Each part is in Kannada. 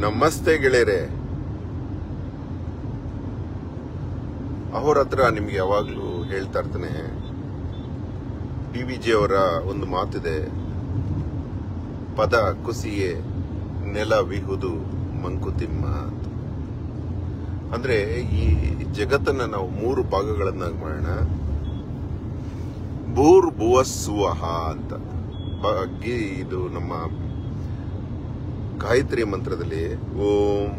ನಮಸ್ತೆ ಗೆಳೆಯರೆ. ಅಹೋರಾತ್ರ ನಿಮ್ಗೆ ಯಾವಾಗ್ಲೂ ಹೇಳ್ತಾ ಇರ್ತಾನೆ, DVJ ಅವರ ಒಂದು ಮಾತಿದೆ, ಪದ ಕುಸಿಯೇ ನೆಲವಿಹುದು ಮಂಕುತಿಮ್ಮ ಅಂತ. ಅಂದ್ರೆ ಈ ಜಗತ್ತನ್ನ ನಾವು 3 ಭಾಗಗಳನ್ನಾಗಿ ಮಾಡೋಣ. ಭೂರ್ ಭುವ ಸುವಹ ಅಂತ ಇದು ನಮ್ಮ ಗಾಯತ್ರಿ ಮಂತ್ರದಲ್ಲಿ ಓಂ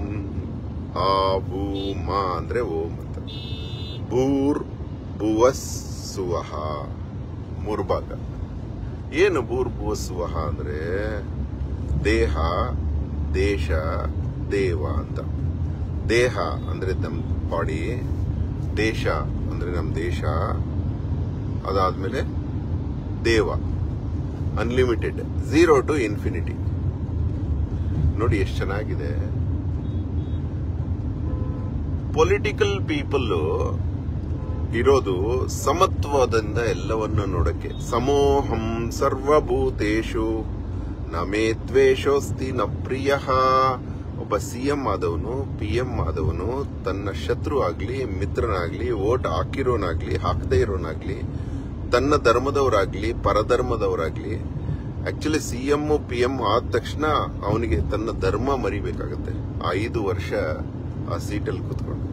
ಆ ಭೂ ಮಾ ಅಂದ್ರೆ ಓಂ ಅಂತ. ಭೂರ್ ಭುವ ಸುವಹ 3 ಭಾಗ. ಏನು ಭೂರ್ ಭುವ ಸುವಹ ಅಂದ್ರೆ ದೇಹ, ದೇಶ, ದೇವ ಅಂತ. ದೇಹ ಅಂದ್ರೆ ನಮ್ ಬಾಡಿ, ದೇಶ ಅಂದ್ರೆ ನಮ್ ದೇಶ, ಅದಾದ್ಮೇಲೆ ದೇವ ಅನ್ಲಿಮಿಟೆಡ್, 0 to ಇನ್ಫಿನಿಟಿ. ನೋಡಿ ಎಷ್ಟು ಚೆನ್ನಾಗಿದೆ. ಪೊಲಿಟಿಕಲ್ ಪೀಪಲ್ ಇರೋದು ಸಮತ್ವದಿಂದ ಎಲ್ಲವನ್ನು ನೋಡಕ್ಕೆ. ಸಮೋಹಂ ಸರ್ವಭೂತೇಷು ನಮೇ ದ್ವೇಷೋಸ್ತಿ ನ ಪ್ರಿಯ. ಒಬ್ಬ CM ಆದವನು, PM ಆದವನು ತನ್ನ ಶತ್ರು ಆಗ್ಲಿ, ಮಿತ್ರನಾಗ್ಲಿ, ವೋಟ್ ಹಾಕಿರೋನಾಗ್ಲಿ, ಹಾಕದೇ ಇರೋನಾಗ್ಲಿ, ತನ್ನ ಧರ್ಮದವರಾಗ್ಲಿ, ಪರಧರ್ಮದವರಾಗ್ಲಿ, ಆಕ್ಚುಲಿ CM PM ಆದ ತಕ್ಷಣ ಅವನಿಗೆ ತನ್ನ ಧರ್ಮ ಮರಿಬೇಕಾಗತ್ತೆ. 5 ವರ್ಷ ಆ ಸೀಟಲ್ಲಿ ಕೂತ್ಕೊಂಡು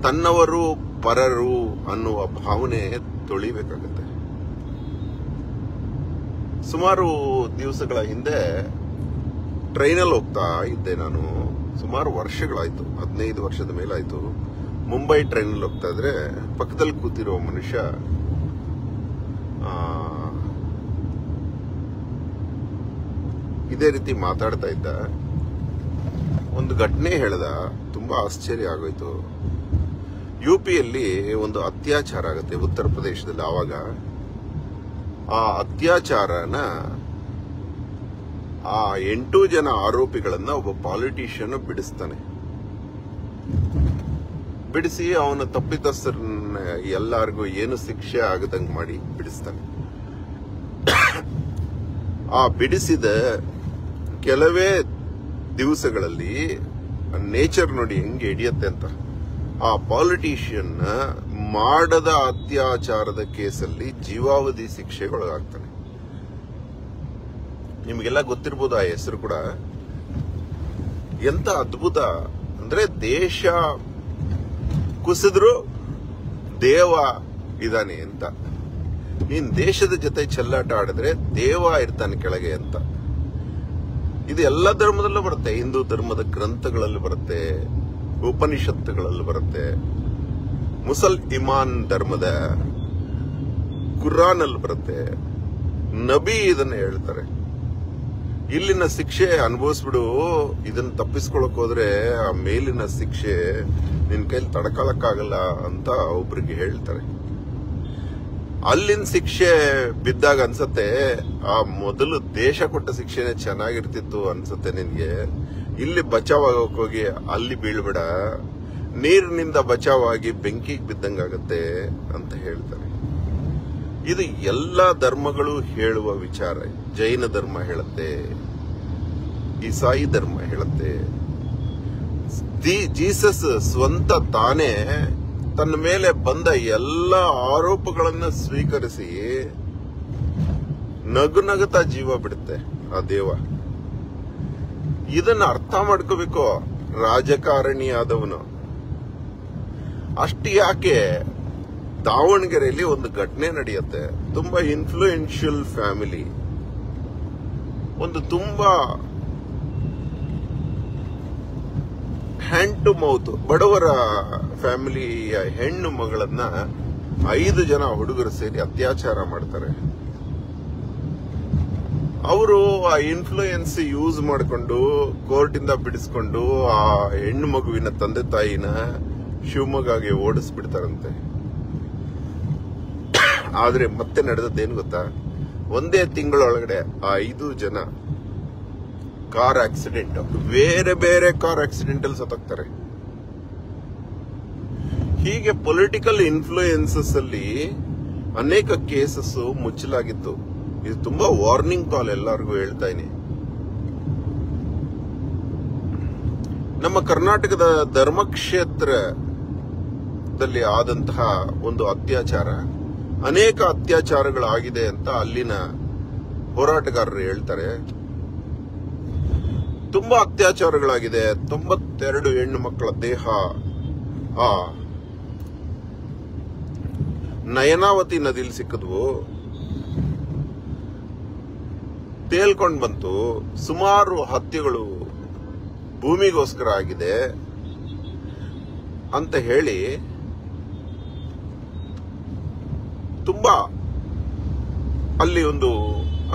ತನ್ನವರು ಪರರು ಅನ್ನುವ ಭಾವನೆ ತೊಳಿಬೇಕಾಗತ್ತೆ. ಸುಮಾರು ದಿವಸಗಳ ಹಿಂದೆ ಟ್ರೈನಲ್ಲಿ ಹೋಗ್ತಾ ಇದ್ದೆ ನಾನು. ಸುಮಾರು ವರ್ಷಗಳಾಯ್ತು, 15 ವರ್ಷದ ಮೇಲಾಯ್ತು. ಮುಂಬೈ ಟ್ರೈನಲ್ಲಿ ಹೋಗ್ತಾ ಇದ್ರೆ ಪಕ್ಕದಲ್ಲಿ ಕೂತಿರೋ ಮನುಷ್ಯ ಇದೇ ರೀತಿ ಮಾತಾಡ್ತಾ ಇದ್ದ. ಒಂದು ಘಟನೆ ಹೇಳ್ದ, ತುಂಬಾ ಆಶ್ಚರ್ಯ ಆಗೋಯ್ತು. UPಯಲ್ಲಿ ಒಂದು ಅತ್ಯಾಚಾರ ಆಗುತ್ತೆ, ಉತ್ತರ ಪ್ರದೇಶದಲ್ಲಿ. ಆವಾಗ ಆ ಅತ್ಯಾಚಾರನ ಆ 8 ಜನ ಆರೋಪಿಗಳನ್ನ ಒಬ್ಬ ಪಾಲಿಟಿಷಿಯನ್ ಬಿಡಿಸ್ತಾನೆ. ಬಿಡಿಸಿ ಅವನ ತಪ್ಪಿತಸ್ಥರನ್ನ ಎಲ್ಲಾರ್ಗೂ ಏನು ಶಿಕ್ಷೆ ಆಗದಂಗ್ ಮಾಡಿ ಬಿಡಿಸ್ತಾನೆ. ಆ ಬಿಡಿಸಿದ ಕೆಲವೇ ದಿವಸಗಳಲ್ಲಿ ನೇಚರ್ ನೋಡಿ ಹೆಂಗೆ ಹಿಡಿಯತ್ತೆ ಅಂತ. ಆ ಪಾಲಿಟಿಷಿಯನ್ ಮಾಡದ ಅತ್ಯಾಚಾರದ ಕೇಸಲ್ಲಿ ಜೀವಾವಧಿ ಶಿಕ್ಷೆಗೊಳಗಾಗ್ತಾನೆ. ನಿಮಗೆಲ್ಲ ಗೊತ್ತಿರ್ಬೋದು ಆ ಹೆಸರು ಕೂಡ. ಎಂತ ಅದ್ಭುತ ಅಂದ್ರೆ, ದೇಶ ಕುಸಿದ್ರು ದೇವ ಇದಾನೆ ಅಂತ. ನೀನ್ ದೇಶದ ಜೊತೆ ಚೆಲ್ಲಾಟ ಆಡಿದ್ರೆ ದೇವ ಇರ್ತಾನೆ ಕೆಳಗೆ ಅಂತ. ಇದು ಎಲ್ಲ ಧರ್ಮದಲ್ಲೂ ಬರುತ್ತೆ. ಹಿಂದೂ ಧರ್ಮದ ಗ್ರಂಥಗಳಲ್ಲಿ ಬರುತ್ತೆ, ಉಪನಿಷತ್ತುಗಳಲ್ಲಿ ಬರುತ್ತೆ, ಮುಸಲ್ಮಾನ್ ಧರ್ಮದ ಕುರಾನ್ ಅಲ್ಲಿ ಬರುತ್ತೆ. ನಬಿ ಇದನ್ನ ಹೇಳ್ತಾರೆ, ಇಲ್ಲಿನ ಶಿಕ್ಷೆ ಅನುಭವಿಸ್ಬಿಡು, ಇದನ್ನ ತಪ್ಪಿಸ್ಕೊಳಕ್ ಹೋದ್ರೆ ಆ ಮೇಲಿನ ಶಿಕ್ಷೆ ನಿನ್ ಕೈಲಿ ತಡ್ಕೊಳಕ್ಕಾಗಲ್ಲ ಅಂತ ಒಬ್ರಿಗೆ ಹೇಳ್ತಾರೆ. ಅಲ್ಲಿನ ಶಿಕ್ಷೆ ಬಿದ್ದಾಗ ಅನ್ಸತ್ತೆ ಆ ಮೊದಲು ದೇಶ ಕೊಟ್ಟ ಶಿಕ್ಷೆನೆ ಚೆನ್ನಾಗಿರ್ತಿತ್ತು ಅನ್ಸತ್ತೆ ನಿನ್ಗೆ. ಇಲ್ಲಿ ಬಚಾವ್ ಆಗೋಕ್ ಹೋಗಿ ಅಲ್ಲಿ ಬೀಳ್ಬೇಡ, ನೀರಿನಿಂದ ಬಚಾವಾಗಿ ಬೆಂಕಿಗೆ ಬಿದ್ದಂಗಾಗತ್ತೆ ಅಂತ ಹೇಳ್ತಾರೆ. ಇದು ಎಲ್ಲಾ ಧರ್ಮಗಳು ಹೇಳುವ ವಿಚಾರ. ಜೈನ ಧರ್ಮ ಹೇಳುತ್ತೆ, ಇಸಾಯಿ ಧರ್ಮ ಹೇಳುತ್ತೆ. ಜೀಸಸ್ ಸ್ವಂತ ತಾನೇ ತನ್ನ ಮೇಲೆ ಬಂದ ಎಲ್ಲ ಆರೋಪಗಳನ್ನ ಸ್ವೀಕರಿಸಿ ನಗುನಗುತ್ತಾ ಜೀವ ಬಿಡುತ್ತೆ ಆ ದೇವ. ಇದನ್ನ ಅರ್ಥ ಮಾಡ್ಕೋಬೇಕು ರಾಜಕಾರಣಿ ಆದವನು. ಅಷ್ಟು ಯಾಕೆ, ದಾವಣಗೆರೆಯಲ್ಲಿ ಒಂದು ಘಟನೆ ನಡೆಯುತ್ತೆ. ತುಂಬಾ ಇನ್ಫ್ಲೂಯೆನ್ಷಿಯಲ್ ಫ್ಯಾಮಿಲಿ, ಒಂದು ತುಂಬಾ ಹ್ಯಾಂಡ್ ಟು ಮೌತ್ ಬಡವರ ಫ್ಯಾಮಿಲಿಯ ಹೆಣ್ಣು ಮಗಳನ್ನ 5 ಜನ ಹುಡುಗರು ಸೇರಿ ಅತ್ಯಾಚಾರ ಮಾಡ್ತಾರೆ. ಅವರು ಆ ಇನ್ಫ್ಲೂಯೆನ್ಸ್ ಯೂಸ್ ಮಾಡಿಕೊಂಡು ಕೋರ್ಟ್ ಇಂದ ಬಿಡಿಸ್ಕೊಂಡು ಆ ಹೆಣ್ಣು ಮಗುವಿನ ತಂದೆ ತಾಯಿನ ಶಿವಮೊಗ್ಗಗೆ ಓಡಿಸ್ಬಿಡ್ತಾರಂತೆ. ಆದ್ರೆ ಮತ್ತೆ ನಡೆದದ್ದೇನು ಗೊತ್ತಾ, ಒಂದೇ ತಿಂಗಳೊಳಗಡೆ ಆ 5 ಜನ ಕಾರ್ ಆಕ್ಸಿಡೆಂಟ್, ಬೇರೆ ಬೇರೆ ಕಾರ್ ಆಕ್ಸಿಡೆಂಟ್ ಅಲ್ಲಿ ಸತ್ತೋಗ್ತಾರೆ. ಹೀಗೆ ಪೊಲಿಟಿಕಲ್ ಇನ್ಫ್ಲೂಯೆನ್ಸಸ್ ಅಲ್ಲಿ ಅನೇಕ ಕೇಸಸ್ ಮುಚ್ಚಲಾಗಿತ್ತು. ಇದು ತುಂಬಾ ವಾರ್ನಿಂಗ್ ಕಾಲ್ ಎಲ್ಲರಿಗೂ ಹೇಳ್ತಾ ಇದೀನಿ. ನಮ್ಮ ಕರ್ನಾಟಕದ ಧರ್ಮಕ್ಷೇತ್ರದಲ್ಲಿ ಆದಂತಹ ಒಂದು ಅತ್ಯಾಚಾರ, ಅನೇಕ ಅತ್ಯಾಚಾರಗಳಾಗಿದೆ ಅಂತ ಅಲ್ಲಿನ ಹೋರಾಟಗಾರರು ಹೇಳ್ತಾರೆ. ತುಂಬಾ ಅತ್ಯಾಚಾರಗಳಾಗಿದೆ. 92 ಹೆಣ್ಣು ಮಕ್ಕಳ ದೇಹ ಆ ನಯನಾವತಿ ನದಿಲಿ ಸಿಕ್ಕಿದ್ವು, ತೇಲ್ಕೊಂಡು ಬಂತು. ಸುಮಾರು ಹತ್ಯೆಗಳು ಭೂಮಿಗೋಸ್ಕರ ಆಗಿದೆ ಅಂತ ಹೇಳಿ ತುಂಬಾ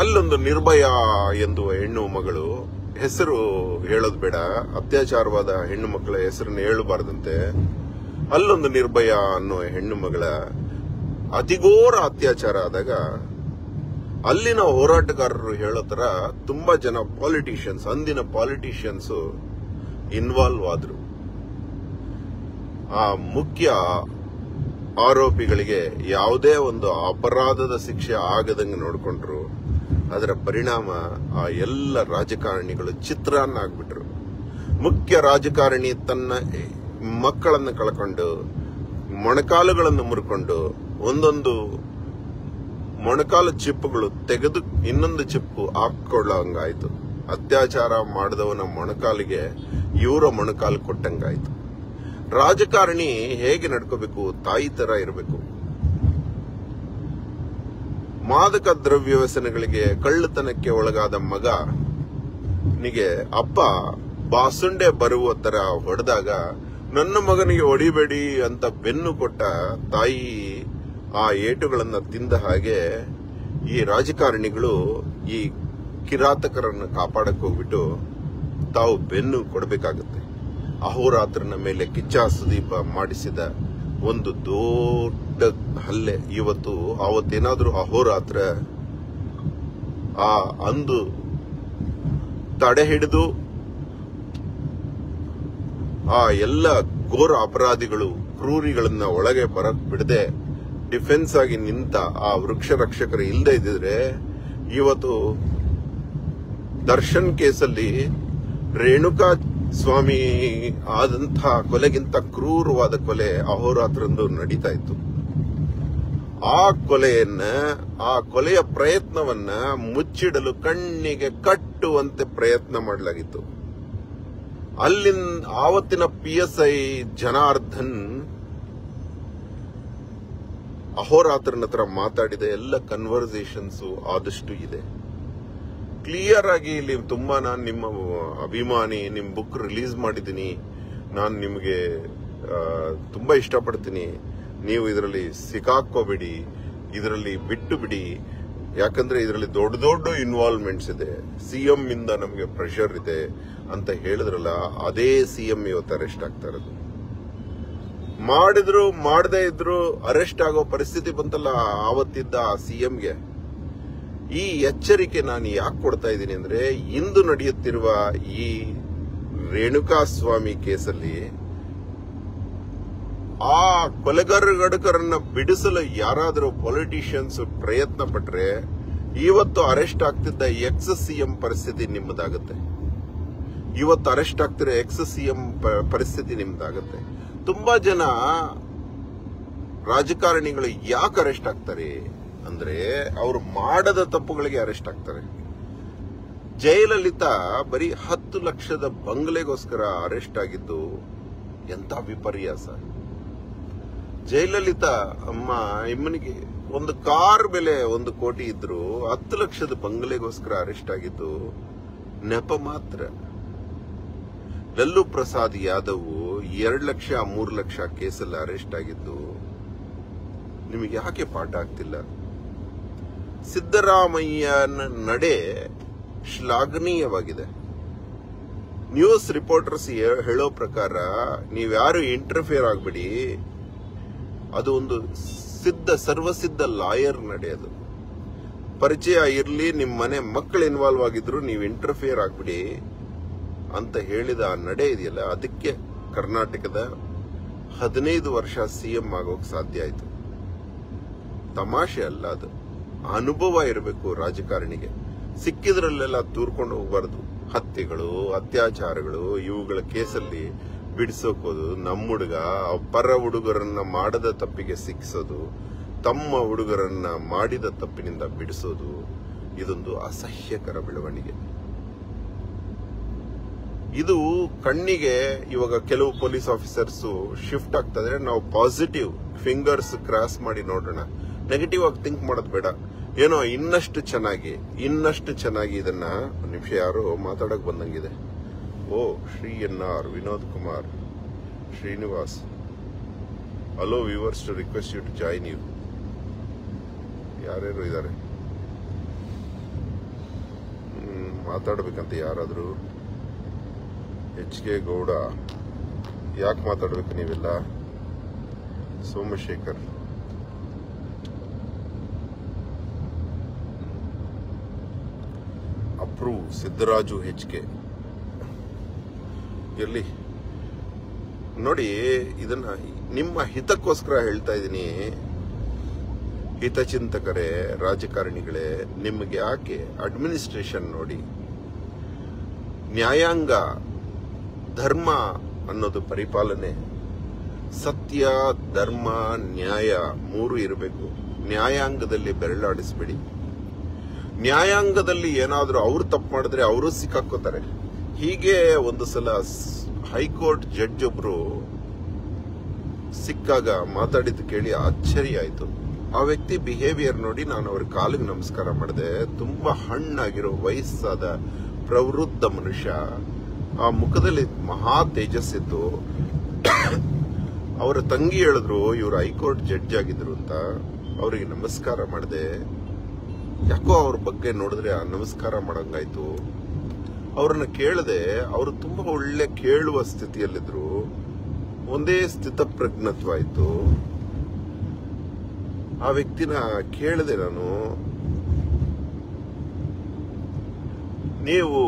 ಅಲ್ಲೊಂದು ನಿರ್ಭಯ ಎಂದು ಹೆಣ್ಣು ಮಗಳು, ಹೆಸರು ಹೇಳೋದು ಬೇಡ, ಅತ್ಯಾಚಾರವಾದ ಹೆಣ್ಣು ಮಕ್ಕಳ ಹೆಸರನ್ನು ಹೇಳಬಾರದಂತೆ, ಅಲ್ಲೊಂದು ನಿರ್ಭಯ ಅನ್ನೋ ಹೆಣ್ಣು ಮಗಳ ಅತಿಘೋರ ಅತ್ಯಾಚಾರ ಆದಾಗ ಅಲ್ಲಿನ ಹೋರಾಟಗಾರರು ಹೇಳೋ ತರ ತುಂಬಾ ಜನ ಪಾಲಿಟಿಷಿಯನ್ಸ್, ಅಂದಿನ ಪಾಲಿಟಿಷಿಯನ್ಸ್ ಇನ್ವಾಲ್ವ್ ಆದ್ರು. ಆ ಮುಖ್ಯ ಆರೋಪಿಗಳಿಗೆ ಯಾವುದೇ ಒಂದು ಅಪರಾಧದ ಶಿಕ್ಷೆ ಆಗದಂಗೆ ನೋಡಿಕೊಂಡ್ರು. ಅದರ ಪರಿಣಾಮ ಆ ಎಲ್ಲ ರಾಜಕಾರಣಿಗಳು ಚಿತ್ರಾನ್ನ ಆಗ್ಬಿಟ್ರು. ಮುಖ್ಯ ರಾಜಕಾರಣಿ ತನ್ನ ಮಕ್ಕಳನ್ನು ಕಳ್ಕೊಂಡು, ಮೊಣಕಾಲುಗಳನ್ನು ಮುರ್ಕೊಂಡು, ಒಂದೊಂದು ಮೊಣಕಾಲು ಚಿಪ್ಪುಗಳು ತೆಗೆದು ಇನ್ನೊಂದು ಚಿಪ್ಪು ಹಾಕೊಳ್ಳಂಗಾಯ್ತು. ಅತ್ಯಾಚಾರ ಮಾಡಿದವನ ಮೊಣಕಾಲಿಗೆ ಇವರ ಮೊಣಕಾಲು ಕೊಟ್ಟಂಗಾಯ್ತು. ರಾಜಕಾರಣಿ ಹೇಗೆ ನಡ್ಕೋಬೇಕು? ತಾಯಿ ತರ ಇರಬೇಕು. ಮಾದಕ ದ್ರವ್ಯ ವ್ಯಸನಗಳಿಗೆ, ಕಳ್ಳತನಕ್ಕೆ ಒಳಗಾದ ಮಗನಿಗೆ ಅಪ್ಪ ಬಾಸುಂಡೆ ಬರುವ ತರ ಹೊಡೆದಾಗ ನನ್ನ ಮಗನಿಗೆ ಹೊಡಿಬೇಡಿ ಅಂತ ಬೆನ್ನು ಕೊಟ್ಟ ತಾಯಿ ಆ ಏಟುಗಳನ್ನ ತಿಂದ ಹಾಗೆ ಈ ರಾಜಕಾರಣಿಗಳು ಈ ಕಿರಾತಕರನ್ನು ಕಾಪಾಡಕ್ ಹೋಗ್ಬಿಟ್ಟು ತಾವು ಬೆನ್ನು ಕೊಡಬೇಕಾಗುತ್ತೆ. ಅಹೋರಾತ್ರನ ಮೇಲೆ ಕಿಚ್ಚ ಸುದೀಪ ಮಾಡಿಸಿದ ಒಂದು ದೊಡ್ಡ ಹಲ್ಲೆ ಅವತ್ತೇನಾದ್ರೂ ಅಹೋರಾತ್ರ ಅಂದು ತಡೆ ಹಿಡಿದು ಆ ಎಲ್ಲ ಘೋರ ಅಪರಾಧಿಗಳು, ಕ್ರೂರಿಗಳನ್ನ ಒಳಗೆ ಬರಕ್ ಬಿಡದೆ ಡಿಫೆನ್ಸ್ ಆಗಿ ನಿಂತ ಆ ವೃಕ್ಷ ರಕ್ಷಕರು ಇಲ್ಲದೆ ಇದ್ದಿದ್ರೆ ಇವತ್ತು ದರ್ಶನ್ ಕೇಸಲ್ಲಿ ರೇಣುಕಾ ಸ್ವಾಮಿ ಆದಂತಹ ಕೊಲೆಗಿಂತ ಕ್ರೂರವಾದ ಕೊಲೆ ಅಹೋರಾತ್ರಂದು ನಡೀತಾ ಇತ್ತು. ಆ ಕೊಲೆಯ ಪ್ರಯತ್ನವನ್ನ ಮುಚ್ಚಿಡಲು ಕಣ್ಣಿಗೆ ಕಟ್ಟುವಂತೆ ಪ್ರಯತ್ನ ಮಾಡಲಾಗಿತ್ತು. ಆವತ್ತಿನ PSI ಜನಾರ್ದನ್ ಅಹೋರಾತ್ರನ ಹತ್ರ ಮಾತಾಡಿದ ಎಲ್ಲ ಕನ್ವರ್ಸೇಷನ್ಸ್ ಆದಷ್ಟು ಇದೆ. ಕ್ಲಿಯರ್ ಆಗಿ ಇಲ್ಲಿ ತುಂಬಾ ನಾನು ನಿಮ್ಮ ಅಭಿಮಾನಿ, ನಿಮ್ ಬುಕ್ ರಿಲೀಸ್ ಮಾಡಿದ್ದೀನಿ, ನಾನು ನಿಮಗೆ ತುಂಬಾ ಇಷ್ಟಪಡ್ತೀನಿ, ನೀವು ಇದರಲ್ಲಿ ಸಿಕ್ಕಾಕೋಬೇಡಿ, ಇದರಲ್ಲಿ ಬಿಟ್ಟು ಬಿಡಿ, ಯಾಕಂದ್ರೆ ಇದರಲ್ಲಿ ದೊಡ್ಡ ದೊಡ್ಡ ಇನ್ವಾಲ್ವ್ಮೆಂಟ್ಸ್ ಇದೆ, CM ಇಂದ ನಮಗೆ ಪ್ರೆಷರ್ ಇದೆ ಅಂತ ಹೇಳಿದ್ರಲ್ಲ, ಅದೇ CM ಇವತ್ತು ಅರೆಸ್ಟ್ ಆಗ್ತಾ ಇರೋದು. ಮಾಡಿದ್ರು ಮಾಡದೇ ಇದ್ರು ಅರೆಸ್ಟ್ ಆಗೋ ಪರಿಸ್ಥಿತಿ ಬಂತಲ್ಲ ಆವತ್ತಿದ್ದ CMಗೆ. ಈ ಎಚ್ಚರಿಕೆ ನಾನು ಯಾಕೆ ಕೊಡ್ತಾ ಇದ್ದೀನಿ ಅಂದ್ರೆ, ಇಂದು ನಡೆಯುತ್ತಿರುವ ಈ ರೇಣುಕಾ ಸ್ವಾಮಿ ಕೇಸಲ್ಲಿ ಆ ಕೊಲೆಗಾರರನ್ನ ಬಿಡಿಸಲು ಯಾರಾದರೂ ಪೊಲಿಟಿಷಿಯನ್ಸ್ ಪ್ರಯತ್ನ ಪಟ್ರೆ ಇವತ್ತು ಅರೆಸ್ಟ್ ಆಗ್ತಿದ್ದ CM ಪರಿಸ್ಥಿತಿ ನಿಮ್ಮದಾಗುತ್ತೆ. ಇವತ್ತು ಅರೆಸ್ಟ್ ಆಗ್ತಿರೋ CM ಪರಿಸ್ಥಿತಿ ನಿಮ್ದಾಗುತ್ತೆ. ತುಂಬಾ ಜನ ರಾಜಕಾರಣಿಗಳು ಯಾಕೆ ಅರೆಸ್ಟ್ ಆಗ್ತಾರೆ ಅಂದ್ರೆ, ಅವರು ಮಾಡದ ತಪ್ಪುಗಳಿಗೆ ಅರೆಸ್ಟ್ ಆಗ್ತಾರೆ. ಜಯಲಲಿತಾ ಬರೀ 10 ಲಕ್ಷದ ಬಂಗ್ಲೆಗೋಸ್ಕರ ಅರೆಸ್ಟ್ ಆಗಿದ್ದು ಎಂತ ವಿಪರ್ಯಾಸ. ಜಯಲಲಿತಾ ಅಮ್ಮನಿಗೆ ಒಂದು ಕಾರ್ ಬೆಲೆ 1 ಕೋಟಿ ಇದ್ರು 10 ಲಕ್ಷದ ಬಂಗ್ಲೆಗೋಸ್ಕರ ಅರೆಸ್ಟ್ ಆಗಿದ್ದು ನೆಪ ಮಾತ್ರ. ಲಲ್ಲೂ ಪ್ರಸಾದ್ ಯಾದವ್ 2 ಲಕ್ಷ 3 ಲಕ್ಷ ಕೇಸಲ್ಲಿ ಅರೆಸ್ಟ್ ಆಗಿದ್ದು ನಿಮಗೆ ಯಾಕೆ ಪಾಠ ಆಗ್ತಿಲ್ಲ? ಸಿದ್ದರಾಮಯ್ಯನ ನಡೆ ಶ್ಲಾಘನೀಯವಾಗಿದೆ. ನ್ಯೂಸ್ ರಿಪೋರ್ಟರ್ಸ್ ಹೇಳೋ ಪ್ರಕಾರ ನೀವ್ಯಾರು ಇಂಟರ್ಫಿಯರ್ ಆಗ್ಬಿಡಿ, ಅದು ಒಂದು ಸರ್ವಸಿದ್ಧ ಲಾಯರ್ ನಡೆ. ಅದು ಪರಿಚಯ ಇರ್ಲಿ, ನಿಮ್ಮ ಮನೆ ಮಕ್ಕಳು ಇನ್ವಾಲ್ವ್ ಆಗಿದ್ರು ನೀವು ಇಂಟರ್ಫಿಯರ್ ಆಗ್ಬಿಡಿ ಅಂತ ಹೇಳಿದ ಆ ನಡೆ ಇದೆಯಲ್ಲ, ಅದಕ್ಕೆ ಕರ್ನಾಟಕದ 15 ವರ್ಷ CM ಆಗೋಕ್ ಸಾಧ್ಯ ಆಯ್ತು. ತಮಾಷೆ ಅಲ್ಲ ಅದು. ಅನುಭವ ಇರಬೇಕು ರಾಜಕಾರಣಿಗೆ. ಸಿಕ್ಕಿದ್ರಲ್ಲೆಲ್ಲ ತೂರ್ಕೊಂಡು ಹೋಗ್ಬಾರ್ದು. ಹತ್ಯೆಗಳು, ಅತ್ಯಾಚಾರಗಳು, ಇವುಗಳ ಕೇಸಲ್ಲಿ ಬಿಡಿಸೋಕೋದು. ನಮ್ಮ ಹುಡುಗ ಪರ ಹುಡುಗರನ್ನ ಮಾಡದ ತಪ್ಪಿಗೆ ಶಿಕ್ಷೋದು, ತಮ್ಮ ಹುಡುಗರನ್ನ ಮಾಡಿದ ತಪ್ಪಿನಿಂದ ಬಿಡಿಸೋದು, ಇದೊಂದು ಅಸಹ್ಯಕರ ಬೆಳವಣಿಗೆ. ಇದು ಕಣ್ಣಿಗೆ ಇವಾಗ ಕೆಲವು ಪೊಲೀಸ್ ಆಫೀಸರ್ಸ್ ಶಿಫ್ಟ್ ಆಗ್ತದೆ. ನಾವು ಪಾಸಿಟಿವ್ ಫಿಂಗರ್ಸ್ ಕ್ರಾಸ್ ಮಾಡಿ ನೋಡೋಣ, ನೆಗೆಟಿವ್ ಆಗಿ ಥಿಂಕ್ ಮಾಡೋದು ಬೇಡ. ಏನೋ ಇನ್ನಷ್ಟು ಚೆನ್ನಾಗಿ ಇದನ್ನ. ಒಂದು ನಿಮಿಷ, ಯಾರು ಮಾತಾಡಕ್ ಬಂದಂಗಿದೆ. ಓ, Shri NR, Vinod Kumar, Srinivas. Hello viewers, to request you to join you. ಯಾರ್ಯಾರು ಇದ್ದಾರೆ ಮಾತಾಡ್ಬೇಕಂತ? ಯಾರಾದ್ರು? HK ಗೌಡ, ಯಾಕೆ ಮಾತಾಡ್ಬೇಕು ನೀವೆಲ್ಲ? ಸೋಮಶೇಖರ್, ಅಪ್ರೂವ್. ಸಿದ್ದರಾಜು, HK. ಇರ್ಲಿ ನೋಡಿ, ಇದನ್ನ ನಿಮ್ಮ ಹಿತಕ್ಕೋಸ್ಕರ ಹೇಳ್ತಾ ಇದ್ದೀನಿ. ಹಿತಚಿಂತಕರೇ, ರಾಜಕಾರಣಿಗಳೇ, ನಿಮಗೆ ಯಾಕೆ ಅಡ್ಮಿನಿಸ್ಟ್ರೇಷನ್ ನೋಡಿ, ನ್ಯಾಯಾಂಗ, ಧರ್ಮ ಅನ್ನೋದು ಪರಿಪಾಲನೆ, ಸತ್ಯ, ಧರ್ಮ, ನ್ಯಾಯ ಮೂರು ಇರಬೇಕು. ನ್ಯಾಯಾಂಗದಲ್ಲಿ ಬೆರಳಾಡಿಸ್ಬೇಡಿ. ನ್ಯಾಯಾಂಗದಲ್ಲಿ ಏನಾದ್ರೂ ಅವ್ರು ತಪ್ಪು ಮಾಡಿದ್ರೆ ಅವರು ಸಿಕ್ಕಾಕೋತಾರೆ. ಹೀಗೆ ಒಂದು ಸಲ ಹೈಕೋರ್ಟ್ ಜಡ್ಜ್ ಒಬ್ರು ಸಿಕ್ಕಾಗ ಮಾತಾಡಿದ್ದು ಕೇಳಿ ಆಶ್ಚರ್ಯ ಆಯ್ತು. ಆ ವ್ಯಕ್ತಿ ಬಿಹೇವಿಯರ್ ನೋಡಿ ನಾನು ಅವ್ರ ಕಾಲಿಗೆ ನಮಸ್ಕಾರ ಮಾಡಿದೆ. ತುಂಬಾ ಹಣ್ಣಾಗಿರೋ ವಯಸ್ಸಾದ ಪ್ರವೃದ್ಧ ಮನುಷ್ಯ, ಆ ಮುಖದಲ್ಲಿ ಮಹಾ ತೇಜಸ್ಸಿತ್ತು. ಅವರ ತಂಗಿ ಹೇಳಿದ್ರು ಇವರು ಹೈಕೋರ್ಟ್ ಜಡ್ಜ್ ಆಗಿದ್ರು ಅಂತ. ಅವರಿಗೆ ನಮಸ್ಕಾರ ಮಾಡಿದೆ. ಯಾಕೋ ಅವ್ರ ಬಗ್ಗೆ ನೋಡಿದ್ರೆ ಆ ನಮಸ್ಕಾರ ಮಾಡಂಗಾಯ್ತು. ಅವ್ರನ್ನ ಕೇಳದೆ, ಅವರು ತುಂಬಾ ಒಳ್ಳೆ ಕೇಳುವ ಸ್ಥಿತಿಯಲ್ಲಿದ್ರು. ಒಂದೇ ಸ್ಥಿತಪ್ರಜ್ಞತ್ವ ಆಯ್ತು. ಆ ವ್ಯಕ್ತಿನ ಕೇಳಿದೆ ನಾನು, ನೀವು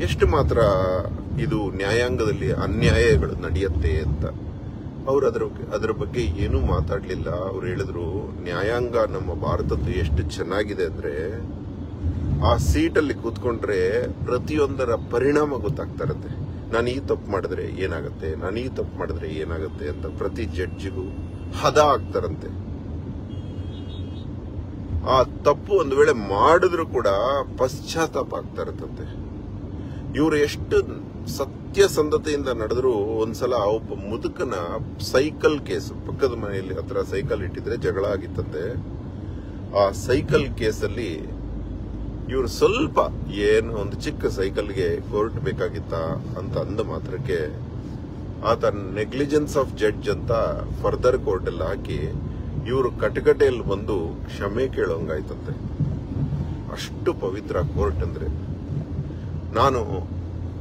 ಎಷ್ಟು ಮಾತ್ರ ಇದು ನ್ಯಾಯಾಂಗದಲ್ಲಿ ಅನ್ಯಾಯಗಳು ನಡೆಯುತ್ತೆ ಅಂತ. ಅವರು ಅದರ ಬಗ್ಗೆ ಏನೂ ಮಾತಾಡ್ಲಿಲ್ಲ. ಅವ್ರು ಹೇಳಿದ್ರು, ನ್ಯಾಯಾಂಗ ನಮ್ಮ ಭಾರತದ್ದು ಎಷ್ಟು ಚೆನ್ನಾಗಿದೆ ಅಂದ್ರೆ, ಆ ಸೀಟಲ್ಲಿ ಕೂತ್ಕೊಂಡ್ರೆ ಪ್ರತಿಯೊಂದರ ಪರಿಣಾಮ ಗೊತ್ತಾಗ್ತಾ ಇರುತ್ತೆ. ನಾನು ಈ ತಪ್ಪು ಮಾಡಿದ್ರೆ ಏನಾಗುತ್ತೆ, ನಾನು ಈ ತಪ್ಪು ಮಾಡಿದ್ರೆ ಏನಾಗುತ್ತೆ ಅಂತ ಪ್ರತಿ ಜಡ್ಜಿಗೂ ಹದ ಆಗ್ತಾರಂತೆ. ಆ ತಪ್ಪು ಒಂದು ವೇಳೆ ಮಾಡಿದ್ರು ಕೂಡ ಪಶ್ಚಾತ್ತಾಪ ಆಗ್ತಾ ಇರತ್ತಂತೆ. ಇವರು ಎಷ್ಟು ಸತ್ಯಸಂಧತೆಯಿಂದ ನಡೆದ್ರು. ಒಂದ್ಸಲ ಒಬ್ಬ ಮುದುಕನ ಸೈಕಲ್ ಕೇಸು, ಪಕ್ಕದ ಮನೆಯಲ್ಲಿ ಹತ್ರ ಸೈಕಲ್ ಇಟ್ಟಿದ್ರೆ ಜಗಳ ಆಗಿತ್ತಂತೆ. ಆ ಸೈಕಲ್ ಕೇಸಲ್ಲಿ ಇವರು ಸ್ವಲ್ಪ ಏನು ಒಂದು ಚಿಕ್ಕ ಸೈಕಲ್ಗೆ ಕೋರ್ಟ್ ಬೇಕಾಗಿತ್ತ ಅಂತ ಅಂದ ಮಾತ್ರಕ್ಕೆ ಆತ ನೆಗ್ಲಿಜೆನ್ಸ್ ಆಫ್ ಜಡ್ಜ್ ಅಂತ ಫರ್ದರ್ ಕೋರ್ಟ್ ಅಲ್ಲಿ ಹಾಕಿ ಇವರು ಕಟಕಟೆಯಲ್ಲಿ ಬಂದು ಕ್ಷಮೆ ಕೇಳೋಂಗಾಯ್ತಂತೆ. ಅಷ್ಟು ಪವಿತ್ರ ಕೋರ್ಟ್ ಅಂದ್ರೆ. ನಾನು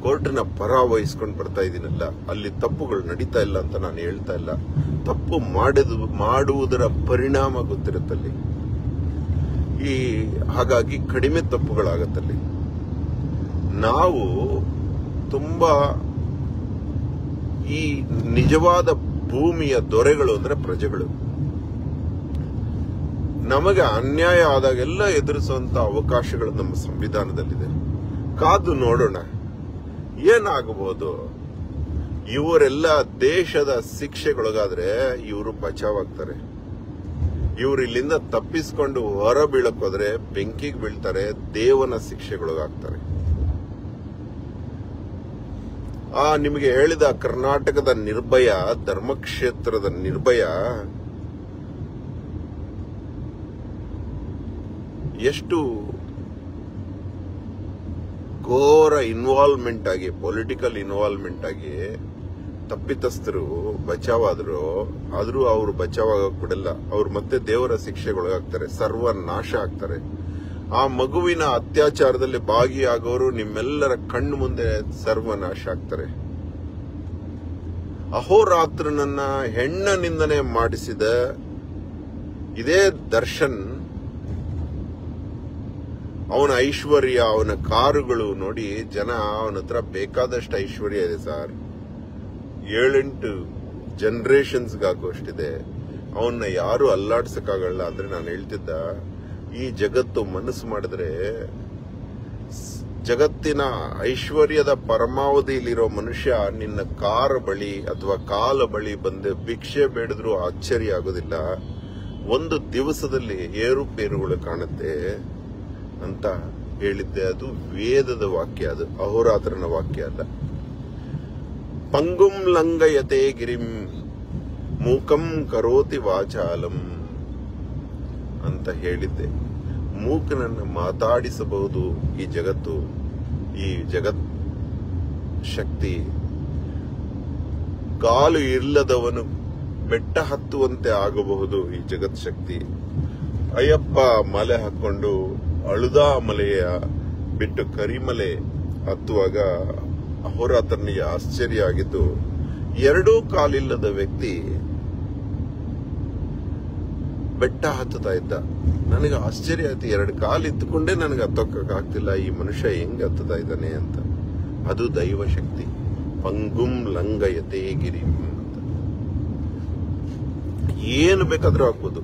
ಕೋರ್ಟ್ನ ಪರ ವಹಿಸ್ಕೊಂಡು ಬರ್ತಾ ಇದ್ದೀನಲ್ಲ, ಅಲ್ಲಿ ತಪ್ಪುಗಳು ನಡೀತಾ ಇಲ್ಲ ಅಂತ ನಾನು ಹೇಳ್ತಾ ಇಲ್ಲ. ತಪ್ಪು ಮಾಡುವುದರ ಪರಿಣಾಮ ಗೊತ್ತಿರುತ್ತಲ್ಲಿ. ಹಾಗಾಗಿ ಕಡಿಮೆ ತಪ್ಪುಗಳಾಗತ್ತಲ್ಲಿ. ನಾವು ತುಂಬಾ ಈ ನಿಜವಾದ ಭೂಮಿಯ ದೊರೆಗಳು ಅಂದ್ರೆ ಪ್ರಜೆಗಳು. ನಮಗೆ ಅನ್ಯಾಯ ಆದಾಗೆಲ್ಲ ಎದುರಿಸುವಂತ ಅವಕಾಶಗಳು ನಮ್ಮ ಸಂವಿಧಾನದಲ್ಲಿದೆ. ಕಾದು ನೋಡೋಣ ಏನಾಗಬಹುದು. ಇವರೆಲ್ಲ ದೇಶದ ಶಿಕ್ಷೆಗೊಳಗಾದ್ರೆ ಇವರು ಬಚಾವಾಗ್ತಾರೆ. ಇವರು ಇಲ್ಲಿಂದ ತಪ್ಪಿಸ್ಕೊಂಡು ಹೊರ ಬೀಳಕ್ಕೋದ್ರೆ ಬೆಂಕಿಗೆ ಬೀಳ್ತಾರೆ, ದೇವನ ಶಿಕ್ಷೆಗೊಳಗಾಗ್ತಾರೆ. ನಿಮಗೆ ಹೇಳಿದ ಕರ್ನಾಟಕದ ನಿರ್ಭಯ, ಧರ್ಮಕ್ಷೇತ್ರದ ನಿರ್ಭಯ ಎಷ್ಟು ಘೋರ ಇನ್ವಾಲ್ವ್ಮೆಂಟ್ ಆಗಿ, ಪೊಲಿಟಿಕಲ್ ಇನ್ವಾಲ್ವ್ಮೆಂಟ್ ಆಗಿ ತಪ್ಪಿತಸ್ಥರು ಬಚಾವಾದ್ರು. ಆದ್ರೂ ಅವರು ಬಚಾವಾಗಕ್ ಬಿಡಲ್ಲ. ಅವ್ರು ಮತ್ತೆ ದೇವರ ಶಿಕ್ಷೆಗೊಳಗಾಗ್ತಾರೆ, ಸರ್ವನಾಶ ಆಗ್ತಾರೆ. ಆ ಮಗುವಿನ ಅತ್ಯಾಚಾರದಲ್ಲಿ ಭಾಗಿಯಾಗೋರು ನಿಮ್ಮೆಲ್ಲರ ಕಣ್ಣು ಮುಂದೆ ಸರ್ವನಾಶ ಆಗ್ತಾರೆ. ಅಹೋರಾತ್ರನನ್ನ ಹೆಣ್ಣನಿಂದನೆ ಮಾಡಿಸಿದ ಇದೇ ದರ್ಶನ್, ಅವನ ಐಶ್ವರ್ಯ, ಅವನ ಕಾರುಗಳು ನೋಡಿ ಜನ, ಅವನ ಹತ್ರ ಬೇಕಾದಷ್ಟು ಐಶ್ವರ್ಯ ಇದೆ ಸರ್. 7-8 ಜನರೇಷನ್ಸ್ಗಾಗುವಷ್ಟಿದೆ. ಅವನ್ನ ಯಾರು ಅಲ್ಲಾಡ್ಸಕ್ಕಾಗಲ್ಲ. ಅಂದ್ರೆ ನಾನು ಹೇಳ್ತಿದ್ದ, ಈ ಜಗತ್ತು ಮನಸ್ಸು ಮಾಡಿದ್ರೆ ಜಗತ್ತಿನ ಐಶ್ವರ್ಯದ ಪರಮಾವಧಿಯಲ್ಲಿರೋ ಮನುಷ್ಯ ನಿನ್ನ ಕಾರ್ ಬಳಿ ಅಥವಾ ಕಾಲ ಬಳಿ ಬಂದು ಭಿಕ್ಷೆ ಬೇಡಿದ್ರೂ ಆಶ್ಚರ್ಯ ಆಗೋದಿಲ್ಲ. ಒಂದು ದಿವಸದಲ್ಲಿ ಏರುಪೇರುಗಳು ಕಾಣುತ್ತೆ ಅಂತ ಹೇಳಿದ್ದೆ. ಅದು ವೇದದ ವಾಕ್ಯ, ಅದು ಅಹೋರಾತ್ರನ ವಾಕ್ಯ ಅಲ್ಲ. ಪಂಗುಂ ಲಂಘಯತೆ ಗಿರಿಂ ಮೂಕಂ ಕರೋತಿ ವಾಚಾಲಂ ಅಂತ ಹೇಳಿದ್ದೆ. ಮೂಕನನ್ನು ಮಾತಾಡಿಸಬಹುದು ಈ ಜಗತ್ತು, ಈ ಜಗತ್ ಶಕ್ತಿ. ಕಾಲು ಇಲ್ಲದವನು ಬೆಟ್ಟ ಹತ್ತುವಂತೆ ಆಗಬಹುದು ಈ ಜಗತ್ ಶಕ್ತಿ. ಅಯ್ಯಪ್ಪ ಮಲೆ ಹಾಕೊಂಡು ಅಳುದಾ ಮಲೆಯ ಬಿಟ್ಟು ಕರಿಮಲೆ ಹತ್ತುವಾಗ ಅಹೋರಾತ್ರನಿಗೆ ಆಶ್ಚರ್ಯ ಆಗಿದ್ದು, ಎರಡೂ ಕಾಲಿಲ್ಲದ ವ್ಯಕ್ತಿ ಬೆಟ್ಟ ಹತ್ತುತ್ತಾ ಇದ್ದ. ನನಗೆ ಆಶ್ಚರ್ಯ ಆಯ್ತು, ಎರಡು ಕಾಲು ಇತ್ತುಕೊಂಡೇ ನನಗೆ ಹತ್ತೋಕ್ಕಾಗ್ತಿಲ್ಲ, ಈ ಮನುಷ್ಯ ಹೆಂಗ್ ಹತ್ತುತ್ತಾ ಇದ್ದಾನೆ ಅಂತ. ಅದು ದೈವ ಶಕ್ತಿ. ಪಂಗುಂ ಲಂಘಯತೆ ಗಿರಿ ಅಂತ. ಏನು ಬೇಕಾದ್ರೂ ಆಗ್ಬೋದು.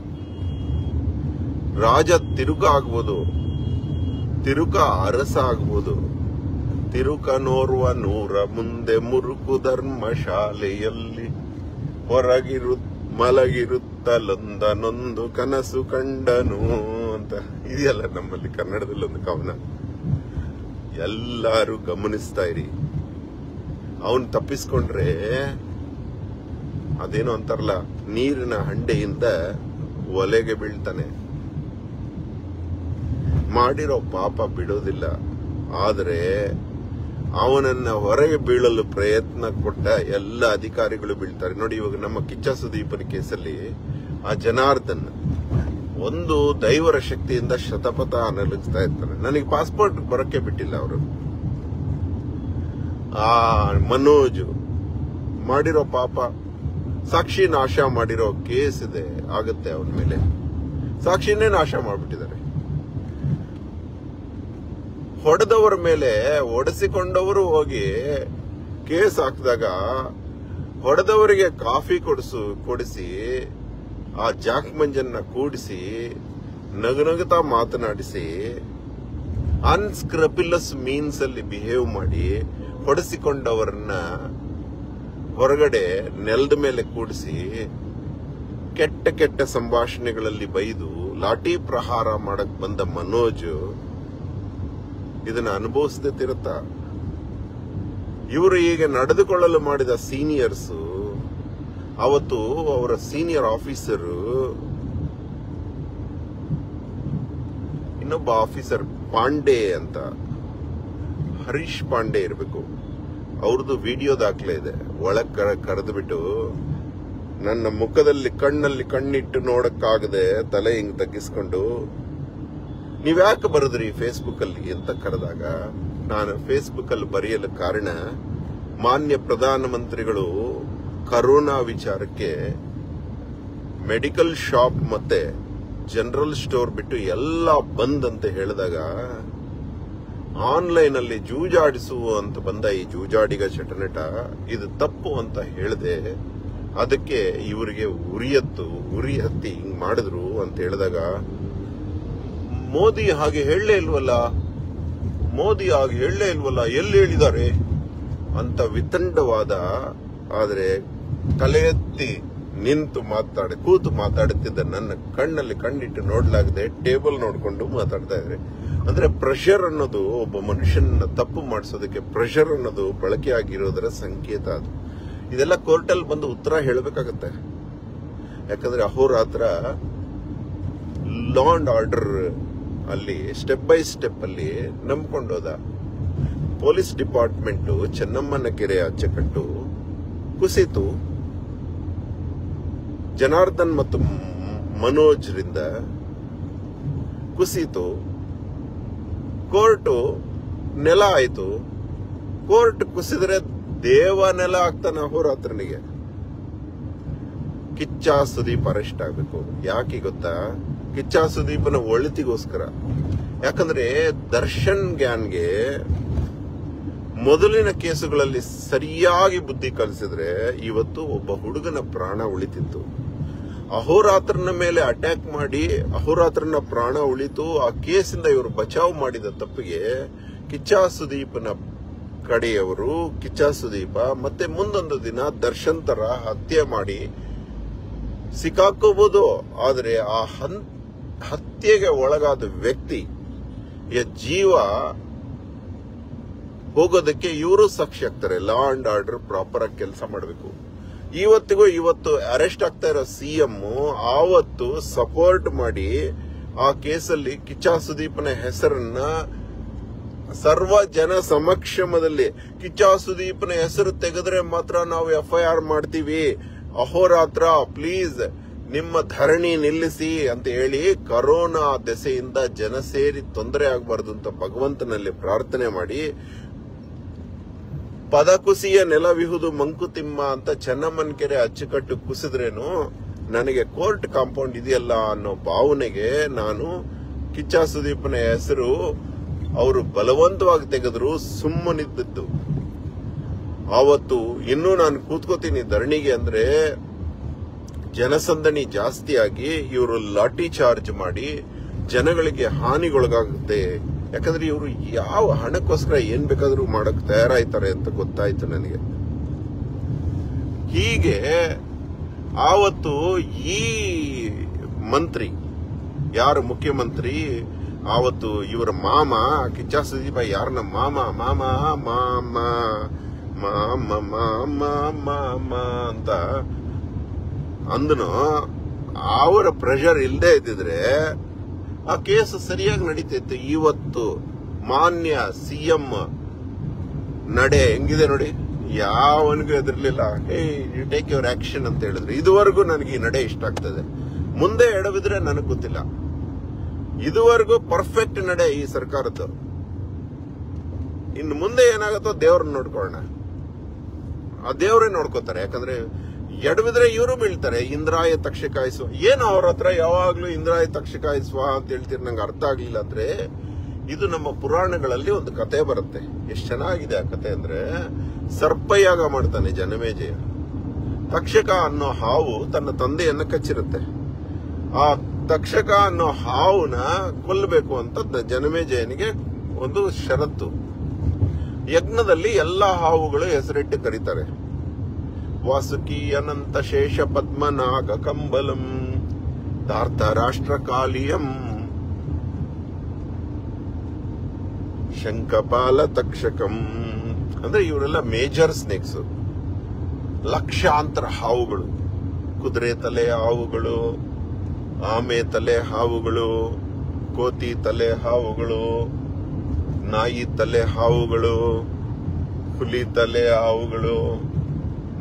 ರಾಜ ತಿರುಕ ಆಗ್ಬೋದು, ತಿರುಕ ಅರಸ ಆಗ್ಬೋದು. ತಿರುಕನೋರ್ವ ನೂರ ಮುಂದೆ ಮುರುಕು ಧರ್ಮಶಾಲೆಯಲ್ಲಿ ಮಲಗಿರುತ್ತಲೊಂದನೊಂದು ಕನಸು ಕಂಡನು ಅಂತ ಇದೆಯಲ್ಲ ನಮ್ಮಲ್ಲಿ ಕನ್ನಡದಲ್ಲಿ ಒಂದು ಕವನ. ಎಲ್ಲರೂ ಗಮನಿಸ್ತಾ ಇರಿ. ಅವನು ತಪ್ಪಿಸ್ಕೊಂಡ್ರೆ ಅದೇನೋ ಅಂತಾರಲ್ಲ, ನೀರಿನ ಹಂಡೆಯಿಂದ ಒಲೆಗೆ ಬೀಳ್ತಾನೆ. ಮಾಡಿರೋ ಪಾಪ ಬಿಡೋದಿಲ್ಲ. ಆದರೆ ಅವನನ್ನ ಹೊರಗೆ ಬೀಳಲು ಪ್ರಯತ್ನ ಕೊಟ್ಟ ಎಲ್ಲ ಅಧಿಕಾರಿಗಳು ಬೀಳ್ತಾರೆ. ನೋಡಿ, ಇವಾಗ ನಮ್ಮ ಕಿಚ್ಚ ಸುದೀಪನ ಕೇಸಲ್ಲಿ ಆ ಜನಾರ್ದನ್ ಒಂದು ದೈವರ ಶಕ್ತಿಯಿಂದ ಶತಪಥ ಅನಲಿಸ್ತಾ ಇರ್ತಾನೆ. ನನಗೆ ಪಾಸ್ಪೋರ್ಟ್ ಬರಕ್ಕೆ ಬಿಟ್ಟಿಲ್ಲ ಅವರು. ಆ ಮನೋಜ್ ಮಾಡಿರೋ ಪಾಪ, ಸಾಕ್ಷಿ ನಾಶ ಮಾಡಿರೋ ಕೇಸ್ ಇದೆ, ಆಗತ್ತೆ ಅವನ ಮೇಲೆ. ಸಾಕ್ಷಿನೇ ನಾಶ ಮಾಡಿಬಿಟ್ಟಿದ್ದಾರೆ. ಹೊಡೆದವರ ಮೇಲೆ ಒಡೆಸಿಕೊಂಡವರು ಹೋಗಿ ಕೇಸ್ ಹಾಕಿದಾಗ ಹೊಡೆದವರಿಗೆ ಕಾಫಿ ಕೊಡಿಸಿ ಆ ಜಾಕ್ ಮಂಜನ್ನ ಕೂಡಿಸಿ ನಗುನಗುತ್ತಾ ಮಾತನಾಡಿಸಿ ಅನ್ಸ್ಕ್ರಪಿಲಸ್ ಮೀನ್ಸ್ ಅಲ್ಲಿ ಬಿಹೇವ್ ಮಾಡಿ ಹೊಡೆಸಿಕೊಂಡವರನ್ನ ಹೊರಗಡೆ ನೆಲದ ಮೇಲೆ ಕೂಡಿಸಿ ಕೆಟ್ಟ ಕೆಟ್ಟ ಸಂಭಾಷಣೆಗಳಲ್ಲಿ ಬೈದು ಲಾಠಿ ಪ್ರಹಾರ ಮಾಡಕ್ ಬಂದ ಮನೋಜ್ ಇದನ್ನ ಅನುಭವಿಸದೆ ತಿರುತ್ತ. ಇವರು ಈಗ ನಡೆದುಕೊಳ್ಳಲು ಮಾಡಿದ ಸೀನಿಯರ್ಸ್, ಅವತ್ತು ಅವರ ಸೀನಿಯರ್ ಆಫೀಸರು, ಇನ್ನೊಬ್ಬ ಆಫೀಸರ್ ಪಾಂಡೆ ಅಂತ, ಹರೀಶ್ ಪಾಂಡೆ ಇರಬೇಕು, ಅವ್ರದ್ದು ವಿಡಿಯೋ ದಾಖಲೆ ಇದೆ. ಒಳಗ್ ಕರೆದು ಬಿಟ್ಟು ನನ್ನ ಮುಖದಲ್ಲಿ ಕಣ್ಣಲ್ಲಿ ಕಣ್ಣಿಟ್ಟು ನೋಡಕ್ಕಾಗದೆ ತಲೆ ಹಿಂಗ್ ತಗ್ಗಿಸ್ಕೊಂಡು, ನೀವ್ಯಾಕೆ ಬರೆದ್ರಿ ಫೇಸ್ಬುಕ್ ಅಲ್ಲಿ ಅಂತ ಕರೆದಾಗ, ನಾನು ಫೇಸ್ಬುಕ್ ಅಲ್ಲಿ ಬರೆಯಲು ಕಾರಣ ಮಾನ್ಯ ಪ್ರಧಾನಮಂತ್ರಿಗಳು ಕರೋನಾ ವಿಚಾರಕ್ಕೆ ಮೆಡಿಕಲ್ ಶಾಪ್ ಮತ್ತೆ ಜನರಲ್ ಸ್ಟೋರ್ ಬಿಟ್ಟು ಎಲ್ಲ ಬಂದ್ ಅಂತ ಹೇಳಿದಾಗ ಆನ್ಲೈನ್ ಅಲ್ಲಿ ಜೂಜಾಡಿಸುವಂತ ಬಂದ ಈ ಜೂಜಾಡಿಗ ಚಟನಟ ಇದು ತಪ್ಪು ಅಂತ ಹೇಳಿದೆ. ಅದಕ್ಕೆ ಇವರಿಗೆ ಉರಿ ಹತ್ತಿ ಹಿಂಗ್ ಮಾಡಿದ್ರು ಅಂತ ಹೇಳಿದಾಗ, ಮೋದಿ ಹಾಗೆ ಹೇಳಲೇ ಇಲ್ವಲ್ಲ, ಎಲ್ಲಿ ಹೇಳಿದ್ದಾರೆ ಅಂತ ವಿತಂಡವಾದ. ಆದ್ರೆ ತಲೆ ಎತ್ತಿ ನಿಂತು ಕೂತು ಮಾತಾಡುತ್ತಿದ್ದ ನನ್ನ ಕಣ್ಣಲ್ಲಿ ಕಣ್ಣಿಟ್ಟು ನೋಡ್ಲಾಗದೆ ಟೇಬಲ್ ನೋಡ್ಕೊಂಡು ಮಾತಾಡ್ತಾ ಇದ್ರೆ, ಅಂದ್ರೆ ಪ್ರೆಷರ್ ಅನ್ನೋದು ಒಬ್ಬ ಮನುಷ್ಯನ ತಪ್ಪು ಮಾಡಿಸೋದಕ್ಕೆ ಪ್ರೆಷರ್ ಅನ್ನೋದು ಬಳಕೆ ಆಗಿರೋದರ ಸಂಕೇತ. ಅದು ಇದೆಲ್ಲ ಕೋರ್ಟಲ್ಲಿ ಬಂದು ಉತ್ತರ ಹೇಳಬೇಕಾಗತ್ತೆ. ಯಾಕಂದ್ರೆ ಅಹೋರಾತ್ರ ಲಾ ಅಂಡ್ ಆರ್ಡರ್ ಅಲ್ಲಿ ಸ್ಟೆಪ್ ಬೈ ಸ್ಟೆಪ್ ಅಲ್ಲಿ ನಂಬ್ಕೊಂಡೋದ. ಪೊಲೀಸ್ ಡಿಪಾರ್ಟ್ಮೆಂಟ್ ಚೆನ್ನಮ್ಮನ ಕೆರೆ ಅಚ್ಚಕಟ್ಟು ಕುಸಿತು. ಜನಾರ್ದನ್ ಮತ್ತು ಮನೋಜ್ ರಿಂದ ಕುಸಿತು. ಕೋರ್ಟು ನೆಲ ಆಯ್ತು. ಕೋರ್ಟ್ ಕುಸಿದ್ರೆ ದೇವ ನೆಲ ಆಗ್ತಾನೆ ಅಹೋರಾತ್ರನಿಗೆ. ಕಿಚ್ಚ ಸುದೀಪ್ ಅರೆಸ್ಟ್ ಆಗ್ಬೇಕು. ಯಾಕೆ ಗೊತ್ತಾ? ಕಿಚ್ಚ ಸುದೀಪನ ಒಳಿತಿಗೋಸ್ಕರ. ಯಾಕಂದ್ರೆ ದರ್ಶನ್ ಗ್ಯಾನ್ಗೆ ಮೊದಲಿನ ಕೇಸುಗಳಲ್ಲಿ ಸರಿಯಾಗಿ ಬುದ್ಧಿ ಕಲಿಸಿದ್ರೆ ಇವತ್ತು ಒಬ್ಬ ಹುಡುಗನ ಪ್ರಾಣ ಉಳಿತಿತ್ತು. ಅಹೋರಾತ್ರನ ಮೇಲೆ ಅಟ್ಯಾಕ್ ಮಾಡಿ ಅಹೋರಾತ್ರನ ಪ್ರಾಣ ಉಳಿತು. ಆ ಕೇಸಿಂದ ಇವರು ಬಚಾವ್ ಮಾಡಿದ ತಪ್ಪಿಗೆ ಕಿಚ್ಚ ಸುದೀಪ್ನ ಕಡೆಯವರು, ಕಿಚ್ಚ ಸುದೀಪ ಮತ್ತೆ ಮುಂದೊಂದು ದಿನ ದರ್ಶನ್ ತರ ಹತ್ಯೆ ಮಾಡಿ ಸಿಕ್ಕಾಕೋಬಹುದು. ಆದರೆ ಆ ಹತ್ಯೆಗೆ ಒಳಗಾದ ವ್ಯಕ್ತಿಯ ಜೀವ ಹೋಗೋದಕ್ಕೆ ಇವರು ಸಾಕ್ಷಿ ಆಗ್ತಾರೆ. ಲಾ ಅಂಡ್ ಆರ್ಡರ್ ಪ್ರಾಪರ್ ಆಗಿ ಕೆಲಸ ಮಾಡಬೇಕು. ಇವತ್ತು ಅರೆಸ್ಟ್ ಆಗ್ತಾ ಇರೋ ಸಿಎಂ ಆವತ್ತು ಸಪೋರ್ಟ್ ಮಾಡಿ ಆ ಕೇಸಲ್ಲಿ ಕಿಚ್ಚ ಸುದೀಪನ ಹೆಸರನ್ನ ಸರ್ವ ಜನ ಸಮಕ್ಷಮದಲ್ಲಿ ಕಿಚ್ಚ ಸುದೀಪನ ಹೆಸರು ತೆಗೆದ್ರೆ ಮಾತ್ರ ನಾವು FIR ಮಾಡ್ತೀವಿ, ಅಹೋರಾತ್ರ ಪ್ಲೀಸ್ ನಿಮ್ಮ ಧರಣಿ ನಿಲ್ಲಿಸಿ ಅಂತ ಹೇಳಿ ಕರೋನಾ ದೆಸೆಯಿಂದ ಜನ ಸೇರಿ ತೊಂದರೆ ಆಗಬಾರ್ದು ಅಂತ ಭಗವಂತನಲ್ಲಿ ಪ್ರಾರ್ಥನೆ ಮಾಡಿ ಪದಕುಸಿಯ ನೆಲವಿಹುದು ಮಂಕುತಿಮ್ಮ ಅಂತ ಚೆನ್ನಮ್ಮನ ಕೆರೆ ಅಚ್ಚುಕಟ್ಟು ಕುಸಿದ್ರೇನು ನನಗೆ ಕೋರ್ಟ್ ಕಾಂಪೌಂಡ್ ಇದೆಯಲ್ಲ ಅನ್ನೋ ಭಾವನೆಗೆ ನಾನು ಕಿಚ್ಚ ಸುದೀಪನ ಹೆಸರು ಅವರು ಬಲವಂತವಾಗಿ ತೆಗೆದ್ರು ಸುಮ್ಮನಿದ್ದದ್ದು. ಆವತ್ತು ಇನ್ನೂ ನಾನು ಕೂತ್ಕೋತೀನಿ ಧರಣಿಗೆ ಅಂದ್ರೆ ಜನಸಂದಣಿ ಜಾಸ್ತಿಯಾಗಿ ಇವರು ಲಾಠಿ ಚಾರ್ಜ್ ಮಾಡಿ ಜನಗಳಿಗೆ ಹಾನಿಗೊಳಗಾಗುತ್ತೆ. ಯಾಕಂದ್ರೆ ಇವರು ಯಾವ ಹಣಕ್ಕೋಸ್ಕರ ಏನ್ ಬೇಕಾದ್ರೂ ಮಾಡಕ್ ತಯಾರಾಯ್ತಾರೆ ಅಂತ ಗೊತ್ತಾಯ್ತು ನನಗೆ. ಹೀಗೆ ಆವತ್ತು ಈ ಮಂತ್ರಿ ಯಾರು ಮುಖ್ಯಮಂತ್ರಿ ಆವತ್ತು ಇವರ ಮಾಮ ಕಿಚ್ಚ ಸುದೀಪ ಯಾರನ್ನ ಮಾಮ ಮಾಮ ಮಾಮ ಮಾಮ ಮಾಮ ಮಾಮ ಅಂತ ಅಂದನು, ಅವರ ಪ್ರೆಷರ್ ಇಲ್ಲದೆ ಇದ್ದಿದ್ರೆ ಆ ಕೇಸ್ ಸರಿಯಾಗಿ ನಡೀತಿತ್ತು. ಇವತ್ತು ಮಾನ್ಯ ಸಿಎಂ ನಡೆ ಹೆಂಗಿದೆ ನೋಡಿ, ಯಾವನಿಗೂ ಎದಿರ್ಲಿಲ್ಲ. ಯು ಟೇಕ್ ಯುವರ್ ಆಕ್ಷನ್ ಅಂತ ಹೇಳಿದ್ರು. ಇದುವರೆಗೂ ನನಗೆ ಈ ನಡೆ ಇಷ್ಟ ಆಗ್ತದೆ. ಮುಂದೆ ಎಡವಿದ್ರೆ ನನಗೆ ಗೊತ್ತಿಲ್ಲ. ಇದುವರೆಗೂ ಪರ್ಫೆಕ್ಟ್ ನಡೆ ಈ ಸರ್ಕಾರದ್ದು. ಇನ್ನು ಮುಂದೆ ಏನಾಗುತ್ತೋ ದೇವ್ರನ್ನ ನೋಡ್ಕೊಳ್ಳೋಣ. ಆ ದೇವರೇ ನೋಡ್ಕೋತಾರೆ. ಯಾಕಂದ್ರೆ ಎಡವಿದ್ರೆ ಇವರು ಬೀಳ್ತಾರೆ. ಇಂದ್ರಾಯ ತಕ್ಷಕಾಯಿಸುವ ಏನು ಅವ್ರ ಹತ್ರ ಯಾವಾಗ್ಲೂ ಇಂದ್ರಾಯ ತಕ್ಷಕಾಯಿಸುವ ಅಂತ ಹೇಳ್ತೀರಿ. ನಂಗೆ ಅರ್ಥ ಆಗ್ಲಿಲ್ಲ. ಅಂದ್ರೆ ಇದು ನಮ್ಮ ಪುರಾಣಗಳಲ್ಲಿ ಒಂದು ಕತೆ ಬರುತ್ತೆ. ಎಷ್ಟು ಚೆನ್ನಾಗಿದೆ ಆ ಕತೆ ಅಂದ್ರೆ, ಸರ್ಪಯಾಗ ಮಾಡ್ತಾನೆ ಜನಮೇಜಯ. ತಕ್ಷಕ ಅನ್ನೋ ಹಾವು ತನ್ನ ತಂದೆಯನ್ನ ಕಚ್ಚಿರುತ್ತೆ. ಆ ತಕ್ಷಕ ಅನ್ನೋ ಹಾವುನ ಕೊಲ್ಲಬೇಕು ಅಂತ ಜನಮೇಜಯನಿಗೆ ಒಂದು ಷರತ್ತು. ಯಜ್ಞದಲ್ಲಿ ಎಲ್ಲಾ ಹಾವುಗಳು ಹೆಸರಿಟ್ಟು ಕರೀತಾರೆ. ವಾಸುಕಿ ಅನಂತ ಶೇಷ ಪದ್ಮನಾಗ ಕಂಬಲಂ ಧಾರ್ತರಾಷ್ಟ್ರಕಾಲಿಯಂ ಶಂಖಪಾಲ ತಕ್ಷಕಂ. ಅಂದ್ರೆ ಇವರೆಲ್ಲ ಮೇಜರ್ ಸ್ನೇಕ್ಸ್. ಲಕ್ಷಾಂತರ ಹಾವುಗಳು, ಕುದುರೆ ತಲೆ ಹಾವುಗಳು, ಆಮೆ ತಲೆ ಹಾವುಗಳು, ಕೋತಿ ತಲೆ ಹಾವುಗಳು, ನಾಯಿ ತಲೆ ಹಾವುಗಳು, ಹುಲಿ ತಲೆ ಹಾವುಗಳು,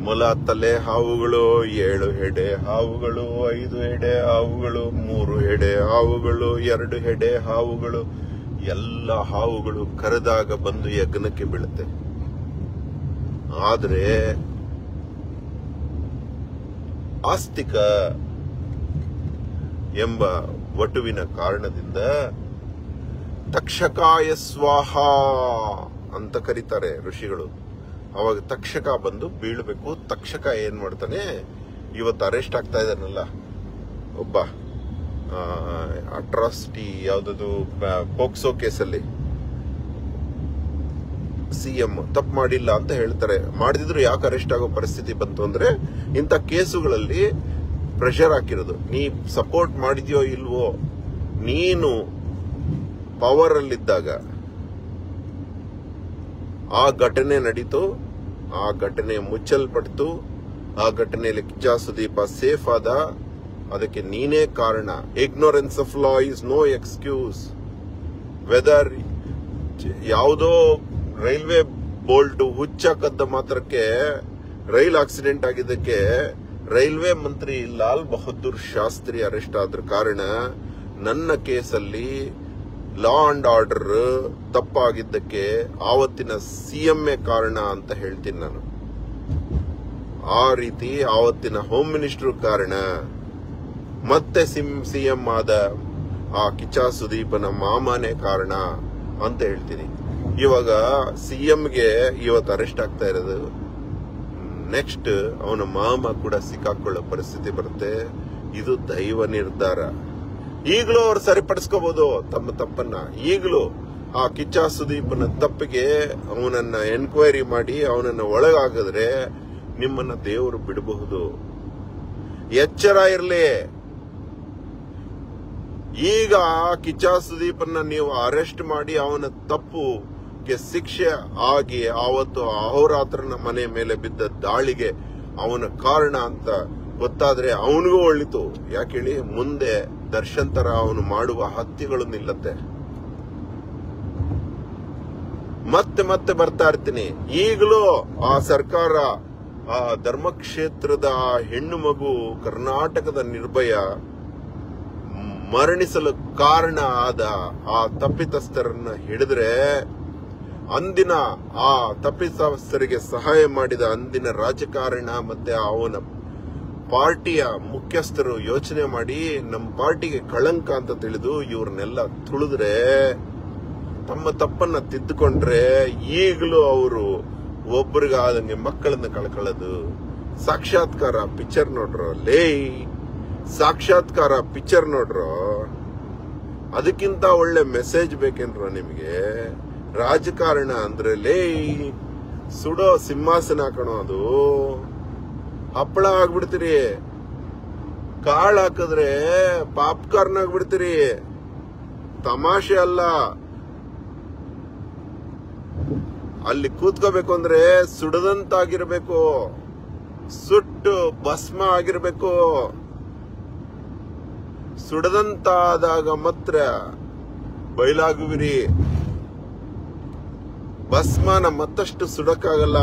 ಮೊಲ ತಲೆ ಹಾವುಗಳು, 7 ಹೆಡೆ ಹಾವುಗಳು, 5 ಹೆಡೆ ಹಾವುಗಳು, 3 ಹೆಡೆ ಹಾವುಗಳು, 2 ಹೆಡೆ ಹಾವುಗಳು, ಎಲ್ಲ ಹಾವುಗಳು ಕರೆದಾಗ ಬಂದು ಯಜ್ಞಕ್ಕೆ ಬೀಳುತ್ತೆ. ಆದ್ರೆ ಆಸ್ತಿಕ ಎಂಬ ವಟುವಿನ ಕಾರಣದಿಂದ ತಕ್ಷಕಾಯ ಸ್ವಾಹ ಅಂತ ಕರೀತಾರೆ ಋಷಿಗಳು. ಅವಾಗ ತಕ್ಷಕ ಬಂದು ಬೀಳ್ಬೇಕು. ತಕ್ಷಕ ಏನ್ ಮಾಡ್ತಾನೆ, ಇವತ್ತು ಅರೆಸ್ಟ್ ಆಗ್ತಾ ಇದ್ದಾನಲ್ಲ ಒಬ್ಬ ಅಟ್ರಾಸಿಟಿ ಯಾವ್ದದು ಪೋಕ್ಸೋ ಕೇಸಲ್ಲಿ ಸಿಎಂ ತಪ್ಪು ಮಾಡಿಲ್ಲ ಅಂತ ಹೇಳ್ತಾರೆ. ಮಾಡಿದ್ರು ಯಾಕೆ ಅರೆಸ್ಟ್ ಆಗೋ ಪರಿಸ್ಥಿತಿ ಬಂತು ಅಂದ್ರೆ, ಇಂಥ ಕೇಸುಗಳಲ್ಲಿ ಪ್ರೆಷರ್ ಹಾಕಿರೋದು. ನೀ ಸಪೋರ್ಟ್ ಮಾಡಿದ್ಯೋ ಇಲ್ವೋ, ನೀನು ಪವರ್ ಅಲ್ಲಿದ್ದಾಗ ಆ ಘಟನೆ ನಡೀತು, ಆ ಘಟನೆ ಮುಚ್ಚಲ್ಪಡ್ತು, ಆ ಘಟನೆಯಲ್ಲಿ ಕಿಚ್ಚ ಸುದೀಪ ಸೇಫ್ ಆದ, ಅದಕ್ಕೆ ನೀನೇ ಕಾರಣ. Ignorance of law is no excuse. Whether ಯಾವುದೋ ರೈಲ್ವೆ ಬೋಲ್ಟ್ ಹುಚ್ಚ ಕದ್ದ ಮಾತ್ರಕ್ಕೆ ರೈಲ್ ಆಕ್ಸಿಡೆಂಟ್ ಆಗಿದ್ದಕ್ಕೆ ರೈಲ್ವೆ ಮಂತ್ರಿ ಲಾಲ್ ಬಹದ್ದೂರ್ ಶಾಸ್ತ್ರಿ ಅರೆಸ್ಟ್ ಆದ್ರ ಕಾರಣ ನನ್ನ ಕೇಸಲ್ಲಿ ಲಾ ಅಂಡ್ ಆರ್ಡರ್ ತಪ್ಪಾಗಿದ್ದಕ್ಕೆ ಆವತ್ತಿನ ಸಿಎಂಎ ಕಾರಣ ಅಂತ ಹೇಳ್ತೀನಿ ನಾನು. ಆ ರೀತಿ ಆವತ್ತಿನ ಹೋಮ್ ಮಿನಿಸ್ಟರ್ ಕಾರಣ, ಮತ್ತೆ ಸಿಎಂ ಆದ ಆ ಕಿಚ್ಚ ಸುದೀಪನ ಮಾಮನೇ ಕಾರಣ ಅಂತ ಹೇಳ್ತೀನಿ. ಇವಾಗ ಸಿಎಂಗೆ ಇವತ್ತು ಅರೆಸ್ಟ್ ಆಗ್ತಾ ಇರೋದು, ನೆಕ್ಸ್ಟ್ ಅವನ ಮಾಮ ಕೂಡ ಸಿಕ್ಕಾಕೊಳ್ಳೋ ಪರಿಸ್ಥಿತಿ ಬರುತ್ತೆ. ಇದು ದೈವ ನಿರ್ಧಾರ. ಈಗಲೂ ಅವ್ರು ಸರಿಪಡಿಸ್ಕೋಬಹುದು ತಮ್ಮ ತಪ್ಪನ್ನ. ಈಗಲೂ ಆ ಕಿಚ್ಚ ಸುದೀಪನ ತಪ್ಪಿಗೆ ಅವನನ್ನ ಎನ್ಕ್ವೈರಿ ಮಾಡಿ ಅವನನ್ನ ಒಳಗಾಗಿದ್ರೆ ನಿಮ್ಮನ್ನ ದೇವರು ಬಿಡಬಹುದು. ಎಚ್ಚರ ಇರಲಿ. ಈಗ ಕಿಚ್ಚ ಸುದೀಪನ್ನ ನೀವು ಅರೆಸ್ಟ್ ಮಾಡಿ ಅವನ ತಪ್ಪುಗೆ ಶಿಕ್ಷೆ ಆಗಿ ಆವತ್ತು ಅಹೋರಾತ್ರನ ಮನೆ ಮೇಲೆ ಬಿದ್ದ ದಾಳಿಗೆ ಅವನ ಕಾರಣ ಅಂತ ಗೊತ್ತಾದ್ರೆ ಅವನಿಗೂ ಒಳ್ಳಿತು. ಯಾಕೆ ಹೇಳಿ, ಮುಂದೆ ದರ್ಶನ್ ತರ ಅವನು ಮಾಡುವ ಹತ್ಯೆಗಳು ನಿಲ್ಲತ್ತೆ. ಮತ್ತೆ ಮತ್ತೆ ಬರ್ತಾ ಇರ್ತೀನಿ. ಈಗಲೂ ಆ ಸರ್ಕಾರ ಆ ಧರ್ಮಕ್ಷೇತ್ರದ ಹೆಣ್ಣು ಮಗು ಕರ್ನಾಟಕದ ನಿರ್ಭಯ ಮರಣಿಸಲು ಕಾರಣ ಆದ ಆ ತಪ್ಪಿತಸ್ಥರನ್ನ ಹಿಡಿದ್ರೆ, ಅಂದಿನ ಆ ತಪ್ಪಿತಸ್ಥರಿಗೆ ಸಹಾಯ ಮಾಡಿದ ಅಂದಿನ ರಾಜಕಾರಣ ಮತ್ತೆ ಅವನ ಪಾರ್ಟಿಯ ಮುಖ್ಯಸ್ಥರು ಯೋಚನೆ ಮಾಡಿ ನಮ್ಮ ಪಾರ್ಟಿಗೆ ಕಳಂಕ ಅಂತ ತಿಳಿದು ಇವ್ರನ್ನೆಲ್ಲ ತುಳಿದ್ರೆ, ತಮ್ಮ ತಪ್ಪನ್ನ ತಿದ್ದುಕೊಂಡ್ರೆ ಈಗಲೂ ಅವರು ಒಬ್ಬರಿಗಾದಂಗೆ ಮಕ್ಕಳನ್ನ ಕಳ್ಕೊಳ್ಳೋದು. ಸಾಕ್ಷಾತ್ಕಾರ ಪಿಕ್ಚರ್ ನೋಡ್ರೋ ಲೇ, ಸಾಕ್ಷಾತ್ಕಾರ ಪಿಕ್ಚರ್ ನೋಡ್ರೋ. ಅದಕ್ಕಿಂತ ಒಳ್ಳೆ ಮೆಸೇಜ್ ಬೇಕೇನ್ರೋ ನಿಮಗೆ? ರಾಜಕಾರಣ ಅಂದ್ರೆ ಲೇ ಸುಡೋ ಸಿಂಹಾಸನ ಹಾಕೋಣ, ಅದು ಹಪ್ಪಳ ಆಗ್ಬಿಡ್ತೀರಿ. ಕಾಳು ಹಾಕಿದ್ರೆ ಪಾಪ್ಕಾರ್ನ್ ಆಗ್ಬಿಡ್ತೀರಿ. ತಮಾಷೆ ಅಲ್ಲ. ಅಲ್ಲಿ ಕೂತ್ಕೋಬೇಕು ಅಂದ್ರೆ ಸುಡದಂತಾಗಿರ್ಬೇಕು, ಸುಟ್ಟು ಭಸ್ಮ ಆಗಿರ್ಬೇಕು. ಸುಡದಂತಾದಾಗ ಮಾತ್ರ ಬಯಲಾಗುವಿರಿ. ಭಸ್ಮನ ಮತ್ತಷ್ಟು ಸುಡಕ್ಕಾಗಲ್ಲ.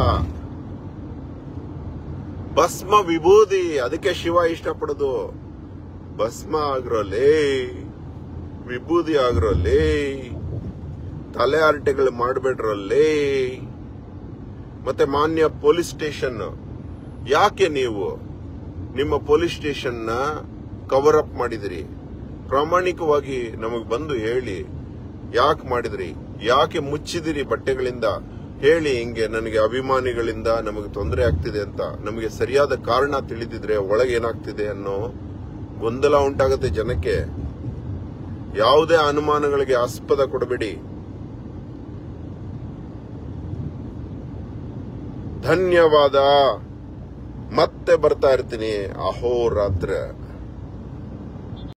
ಭಸ್ಮ ವಿಭೂತಿ, ಅದಕ್ಕೆ ಶಿವ ಇಷ್ಟಪಡೋದು. ಭಸ್ಮ ಆಗಿರೋಲ್ಲೇ, ವಿಭೂತಿ ಆಗಿರೋಲ್ಲೇ, ತಲೆ ಹರಟೆಗಳು ಮಾಡಬೇಡ್ರಲ್ಲೇ. ಮತ್ತೆ ಮಾನ್ಯ ಪೊಲೀಸ್ ಸ್ಟೇಷನ್, ಯಾಕೆ ನೀವು ನಿಮ್ಮ ಪೊಲೀಸ್ ಸ್ಟೇಷನ್ ನ ಕವರ್ ಅಪ್ ಮಾಡಿದಿರಿ? ಪ್ರಾಮಾಣಿಕವಾಗಿ ನಮಗ್ ಬಂದು ಹೇಳಿ, ಯಾಕೆ ಮಾಡಿದ್ರಿ? ಯಾಕೆ ಮುಚ್ಚಿದಿರಿ ಬಟ್ಟೆಗಳಿಂದ? ಹೇಳಿ, ಹಿಂಗೆ ನನಗೆ ಅಭಿಮಾನಿಗಳಿಂದ ನಮಗೆ ತೊಂದರೆ ಆಗ್ತಿದೆ ಅಂತ ನಮಗೆ ಸರಿಯಾದ ಕಾರಣ ತಿಳಿದಿದ್ರೆ ಒಳಗೆ ಏನಾಗ್ತಿದೆ ಅನ್ನೋ ಗೊಂದಲ ಉಂಟಾಗುತ್ತೆ ಜನಕ್ಕೆ. ಯಾವುದೇ ಅನುಮಾನಗಳಿಗೆ ಆಸ್ಪದ ಕೊಡಬೇಡಿ. ಧನ್ಯವಾದ. ಮತ್ತೆ ಬರ್ತಾ ಇರ್ತೀನಿ. ಅಹೋರಾತ್ರ.